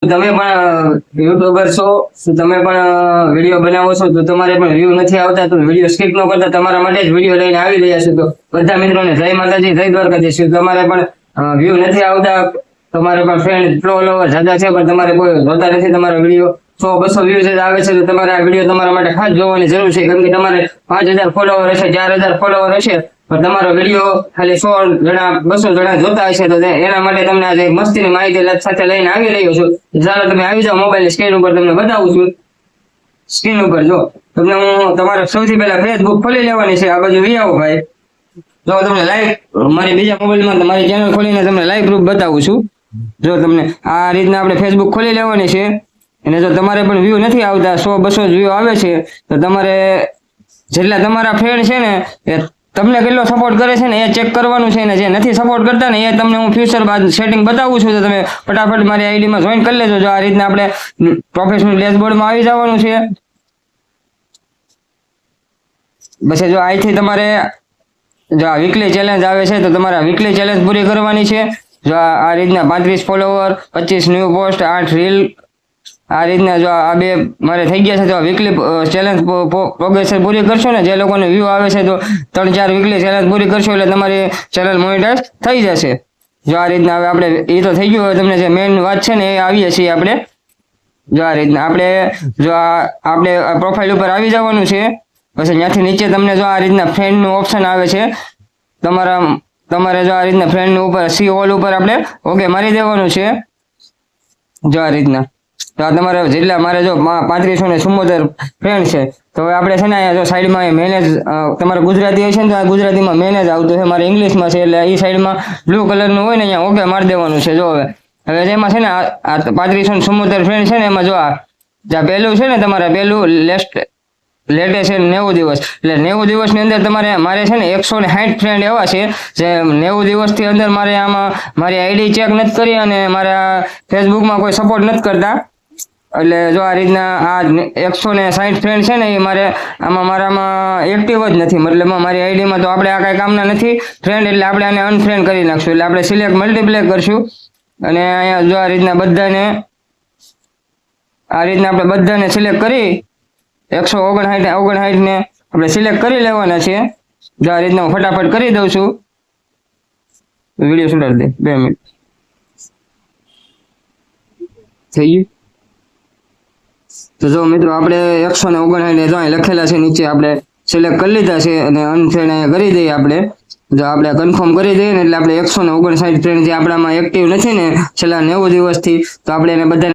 તમે પણ યુટ્યુબર છો, તમે પણ વિડીયો બનાવો છો, તો તમારે પણ વ્યૂ નથી આવતા, તો વિડીયો સ્કીપ ન કરતા તમારા માટે જ વિડીયો લઈને આવી રહ્યા છું. તો બધા મિત્રોને જય માતાજી, જય દ્વારકાધીશ. તમારે પણ વ્યૂ નથી આવતા, તમારે પણ ફ્રેન્ડ ફોલોવર જ્યાદા છે, પણ તમારે કોઈ જોતા નથી તમારો વિડીયો. 100-200 વ્યૂઝ આવે છે, તો તમારે આ વિડીયો તમારા માટે ખાસ જોવાની જરૂર છે. કેમ કે તમારે 5000 ફોલોવર હશે, 4000 ફોલોવર હશે, પણ તમારો વિડીયો ખાલી 100 જણા 200 જણા જોતા હશે. તો એના માટે તમને આજે મસ્તીની માહિતી સાથે લઈને આવી રહ્યો છું. ચાલો તમે આવી જાઓ, મોબાઈલ સ્ક્રીન ઉપર તમને બતાવું છું. સ્ક્રીન ઉપર જો તમને હું તમારે સૌથી પહેલા ફેસબુક ખોલી લેવાની છે. આ બાજુ વી આવો ભાઈ. જો તમને લાઈવ મારી બીજા મોબાઈલમાં તમારી ચેનલ ખોલીને તમને લાઈવ પ્રૂફ બતાવું છું. જો તમને આ રીતના આપણે ફેસબુક ખોલી લેવાની છે, અને જો તમારે પણ વ્યૂ નથી આવતા, 100-200 વ્યૂ આવે છે, તો તમારે જેટલા તમારા ફ્રેન્ડ છે ને એ તમને કેટલો સપોર્ટ કરે છે ને એ ચેક કરવાનું છે, ને જે નથી સપોર્ટ કરતા ને એ તમને હું ફ્યુચર બાદ સેટિંગ બતાવું છું. તો તમે ફટાફટ મારી આઈડીમાં જોઈન કરી લેજો. જો આ રીતના આપણે પ્રોફેશનલ ડેશબોર્ડમાં આવી જવાનું છે. પછી જો અહીંથી તમારે જો આ વીકલી ચેલેન્જ આવે છે, તો તમારે વીકલી ચેલેન્જ પૂરી કરવાની છે. જો આ રીતના 35 ફોલોવર, 25 ન્યૂ પોસ્ટ, 8 રીલ, આ રીતના જો આ બે મારે થઈ ગયા છે. તો વીકલી ચેલેન્જ પ્રોગ્રેશન પૂરી કરશો ને, જે લોકોને વ્યૂ આવે છે, તો 3-4 વીકલી ચેલેન્જ પૂરી કરશો એટલે તમારી ચેનલ મોનેટાઇઝ થઈ જશે. જો આ રીતના હવે આપણે એ તો થઈ ગયું. હવે તમને જે મેઇન વાત છે ને એ આવીએ છીએ આપણે. જો આ રીતના આપણે પ્રોફાઇલ ઉપર આવી જવાનું છે. પછી ત્યાંથી નીચે તમને જો આ રીતના ફ્રેન્ડનું ઓપ્શન આવે છે. તમારે જો આ રીતના ફ્રેન્ડનું ઉપર સી ઓલ ઉપર આપણે ઓકે મારી દેવાનું છે. જો આ રીતના તો તમારે જેટલા મારે જો 3574 ફ્રેન્ડ છે, તો હવે આપણે છે ને અહીંયા જો સાઈડમાં મેનેજ, તમારે ગુજરાતી હશે ને તો આ ગુજરાતીમાં મેનેજ આવતું છે, મારે ઇંગ્લિશમાં છે, એટલે એ સાઈડમાં બ્લુ કલરનું હોય ને અહીંયા ઓકે મારી દેવાનું છે. જો હવે જેમાં છે ને આ 3574 ફ્રેન્ડ છે ને, એમાં જો આ પહેલું છે ને તમારે પહેલું લેટેસ્ટ છે 90 દિવસ, એટલે 90 દિવસની અંદર મારે છે ને 160 ફ્રેન્ડ એવા છે જે 90 દિવસથી અંદર મારે આમાં મારી આઈડી ચેક નથી કરી અને મારા ફેસબુકમાં કોઈ સપોર્ટ નથી કરતા. એટલે જો આ રીતના આ 160 ફ્રેન્ડ છે ને એ મારામાં એક્ટિવ જ નથી, મતલબ મારી આઈડીમાં તો આપણે આ કાંઈ કામના નથી ફ્રેન્ડ, એટલે આપણે આને અનફ્રેન્ડ કરી નાખશું. એટલે આપણે સિલેક્ટ મલ્ટીપ્લે કરશું અને અહીંયા જો આ રીતના આપણે બધાને સિલેક્ટ કરી 159 ને આપણે સિલેક્ટ કરી લેવાના છે. જો આ રીતના હું ફટાફટ કરી દઉં છું. વિડીયો સુધારી દે 2 મિનિટ થઈ ગયું. તો જો મિત્રો આપણે 159 જો અહીં લખેલા છે નીચે આપણે સિલેક્ટ કરી લીધા છે અને અનફ્રેન્ડ અહીંયા કરી દઈએ આપણે. જો આપણે કન્ફર્મ કરી દઈએ ને એટલે આપણે 159 ફ્રેન્ડ જે આપણામાં એક્ટિવ નથી ને છેલ્લા 90 દિવસથી, તો આપણે એને બધા